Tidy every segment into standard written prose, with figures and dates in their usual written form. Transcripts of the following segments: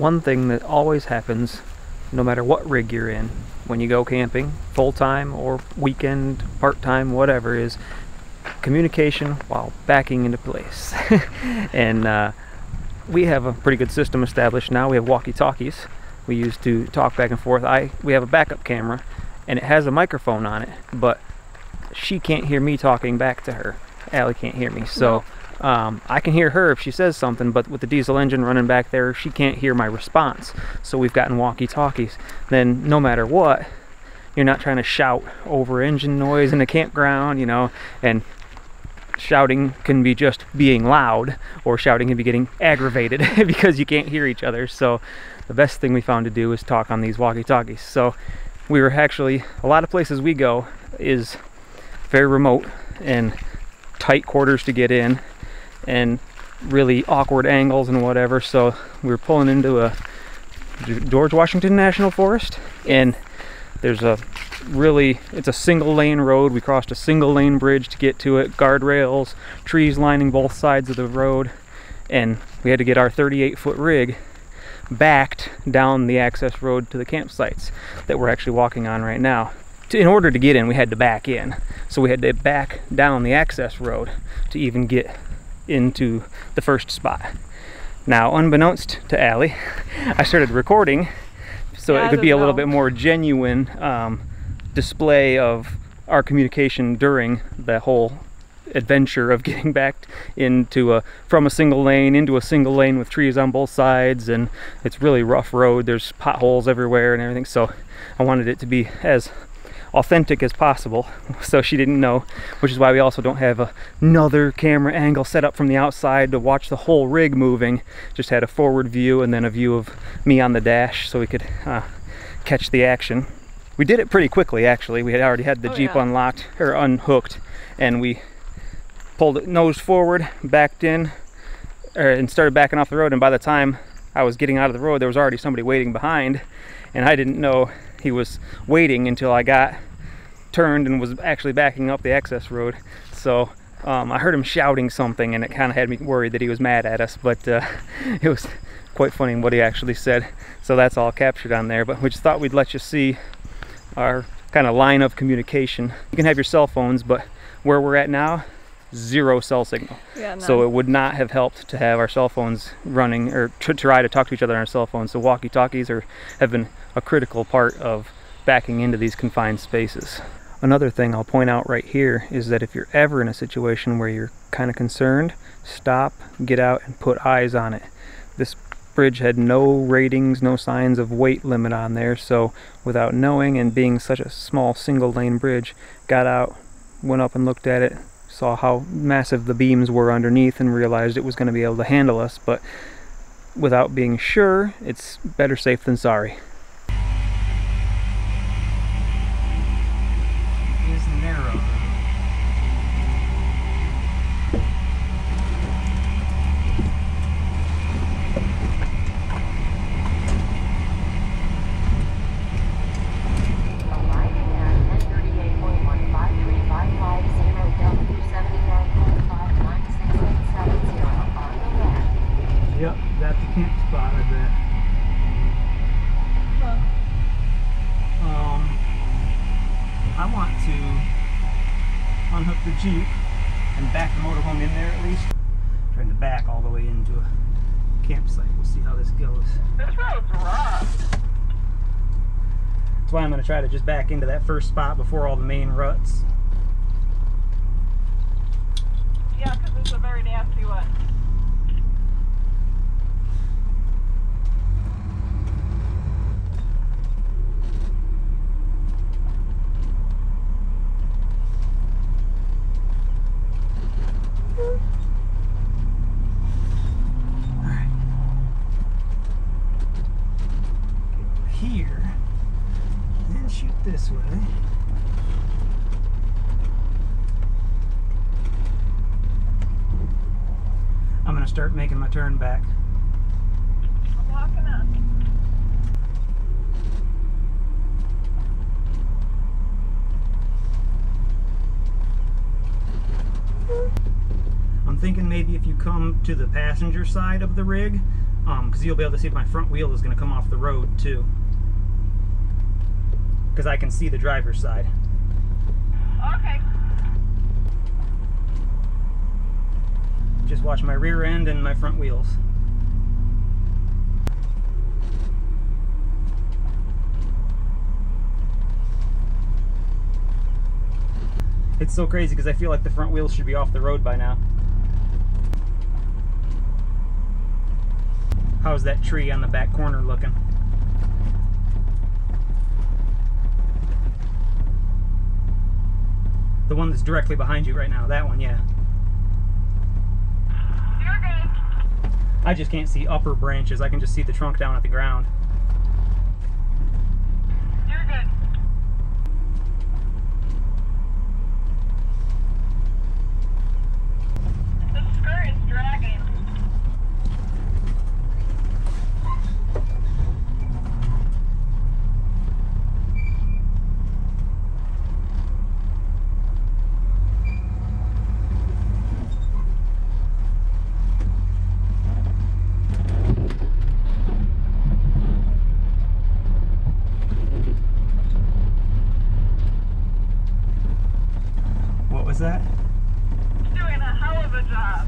One thing that always happens, no matter what rig you're in, when you go camping, full-time or weekend, part-time, whatever, is communication while backing into place. And we have a pretty good system established now. We have walkie-talkies we use to talk back and forth. We have a backup camera, and it has a microphone on it, but she can't hear me talking back to her. Allie can't hear me, so I can hear her if she says something, but with the diesel engine running back there, she can't hear my response. So we've gotten walkie-talkies. Then no matter what, you're not trying to shout over engine noise in a campground, you know, and shouting can be just being loud, or shouting can be getting aggravated because you can't hear each other. So the best thing we found to do is talk on these walkie-talkies. So we were actually, a lot of places we go is very remote and tight quarters to get in and really awkward angles and whatever. So we were pulling into a George Washington National Forest, and there's it's a single lane road. We crossed a single lane bridge to get to it, guardrails, trees lining both sides of the road, and we had to get our 38-foot rig backed down the access road to the campsites that we're actually walking on right now. In order to get in, we had to back in. So we had to back down the access road to even get into the first spot. Now, unbeknownst to Allie, I started recording so it could be a little bit more genuine display of our communication during the whole adventure of getting back into from a single lane into a single lane with trees on both sides, and it's really rough road. There's potholes everywhere and everything, so I wanted it to be as authentic as possible, so she didn't know, which is why we also don't have another camera angle set up from the outside to watch the whole rig moving. Just had a forward view and then a view of me on the dash so we could catch the action. We did it pretty quickly, actually. We had already had the Jeep unlocked or unhooked, and we pulled it nose forward, backed in, and started backing off the road. And by the time I was getting out of the road, there was already somebody waiting behind, and I didn't know he was waiting until I got turned and was actually backing up the access road. So I heard him shouting something, and it kind of had me worried that he was mad at us, but it was quite funny what he actually said. So that's all captured on there, but we just thought we'd let you see our kind of line of communication. You can have your cell phones, but where we're at now, zero cell signal. Yeah, so it would not have helped to have our cell phones running, or to try to talk to each other on our cell phones. So walkie-talkies have been a critical part of backing into these confined spaces. Another thing I'll point out right here is that if you're ever in a situation where you're kind of concerned, stop, get out, and put eyes on it. This bridge had no ratings, no signs of weight limit on there, so without knowing, and being such a small single lane bridge, got out, went up and looked at it, saw how massive the beams were underneath, and realized it was going to be able to handle us. But without being sure, it's better safe than sorry. It is narrow. Yep, that's the camp spot, I bet. I want to unhook the Jeep and back the motorhome in there at least. I'm trying to back all the way into a campsite. We'll see how this goes. This road's rough. That's why I'm going to try to just back into that first spot before all the main ruts. Yeah, because it's a very nasty one. Here, and then shoot this way. I'm going to start making my turn back. I'm walking up. I'm thinking maybe if you come to the passenger side of the rig, because you'll be able to see if my front wheel is going to come off the road too, because I can see the driver's side. Okay. Just watch my rear end and my front wheels. It's so crazy because I feel like the front wheels should be off the road by now. How's that tree on the back corner looking? The one that's directly behind you right now, that one, yeah. You're good. I just can't see upper branches, I can just see the trunk down at the ground. You're good. The skirt is dragging. What was that? Doing a hell of a job.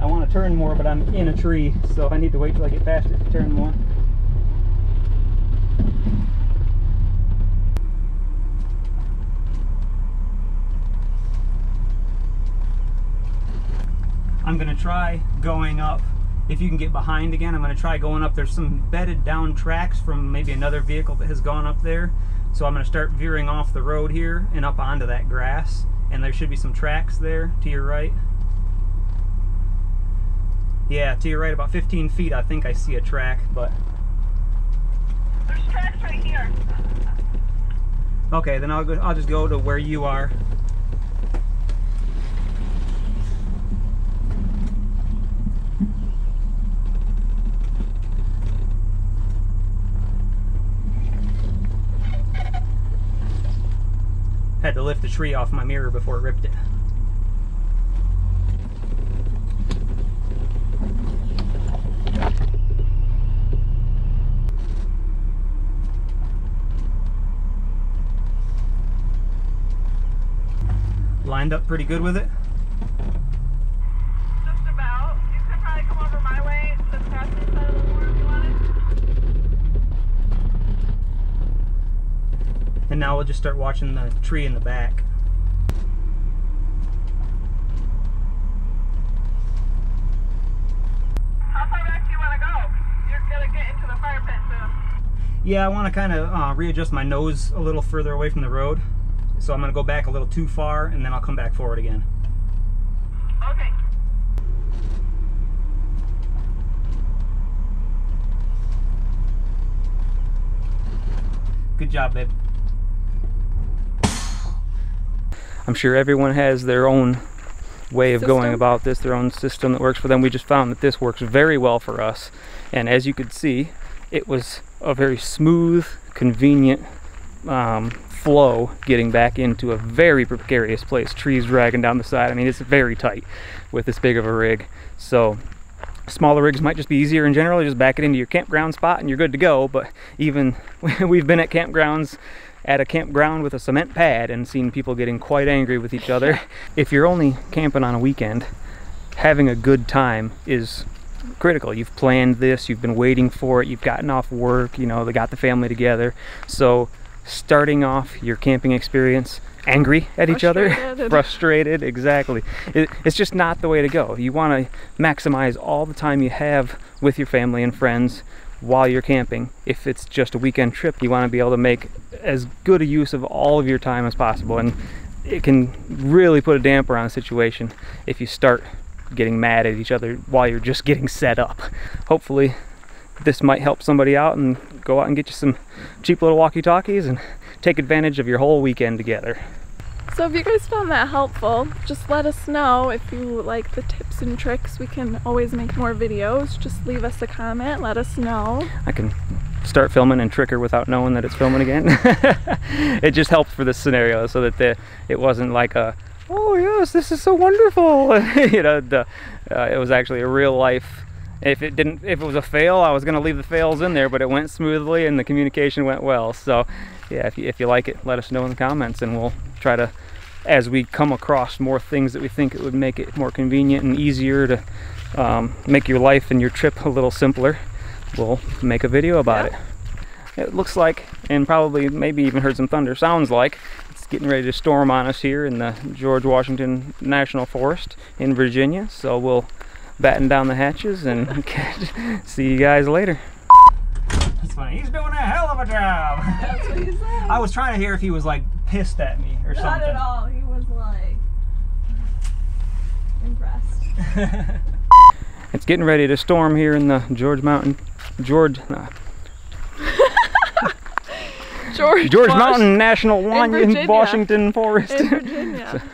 I want to turn more, but I'm in a tree, so I need to wait till I get past it to turn more. I'm going to try going up. If you can get behind again, I'm going to try going up. There's some bedded down tracks from maybe another vehicle that has gone up there. So I'm going to start veering off the road here and up onto that grass. And there should be some tracks there to your right. Yeah, to your right about 15 feet I think I see a track, but... There's tracks right here. Okay, then I'll just go to where you are. Had to lift the tree off my mirror before it ripped it. Lined up pretty good with it? Just about. You could probably come over my way to the passenger side of the floor if you wanted. And now we'll just start watching the tree in the back. How far back do you want to go? You're going to get into the fire pit soon. Yeah, I want to kind of readjust my nose a little further away from the road. So I'm going to go back a little too far and then I'll come back forward again. Okay. Good job, babe. I'm sure everyone has their own way of going about this, their own system that works for them. We just found that this works very well for us. And as you could see, it was a very smooth, convenient flow getting back into a very precarious place. Trees dragging down the side. I mean, it's very tight with this big of a rig. So smaller rigs might just be easier in general. You just back it into your campground spot and you're good to go. But even we've been at campgrounds, at a campground with a cement pad, and seen people getting quite angry with each other. If you're only camping on a weekend, having a good time is critical. You've planned this, you've been waiting for it, you've gotten off work, you know, they got the family together. So starting off your camping experience angry at each other, frustrated, exactly. It's just not the way to go. You want to maximize all the time you have with your family and friends while you're camping. If it's just a weekend trip, you want to be able to make as good a use of all of your time as possible, and it can really put a damper on a situation if you start getting mad at each other while you're just getting set up. Hopefully this might help somebody out and go out and get you some cheap little walkie-talkies and take advantage of your whole weekend together. So if you guys found that helpful, just let us know. If you like the tips and tricks, we can always make more videos. Just leave us a comment, let us know. I can start filming and trick her without knowing that it's filming again. It just helped for this scenario, so that it wasn't like a, oh yes, this is so wonderful. You know, it was actually a real life. If it was a fail, I was going to leave the fails in there, but it went smoothly and the communication went well. So yeah, if you like it, let us know in the comments, and we'll try to, as we come across more things that we think it would make it more convenient and easier to make your life and your trip a little simpler, we'll make a video about it. It looks like, and probably maybe even heard some thunder, sounds like it's getting ready to storm on us here in the George Washington National Forest in Virginia. So we'll batten down the hatches and see you guys later. That's funny. He's doing a hell of a job. That's what he said. I was trying to hear if he was like pissed at me or something. Not at all. He was like impressed. It's getting ready to storm here in the George Mountain National Washington Forest. In Virginia.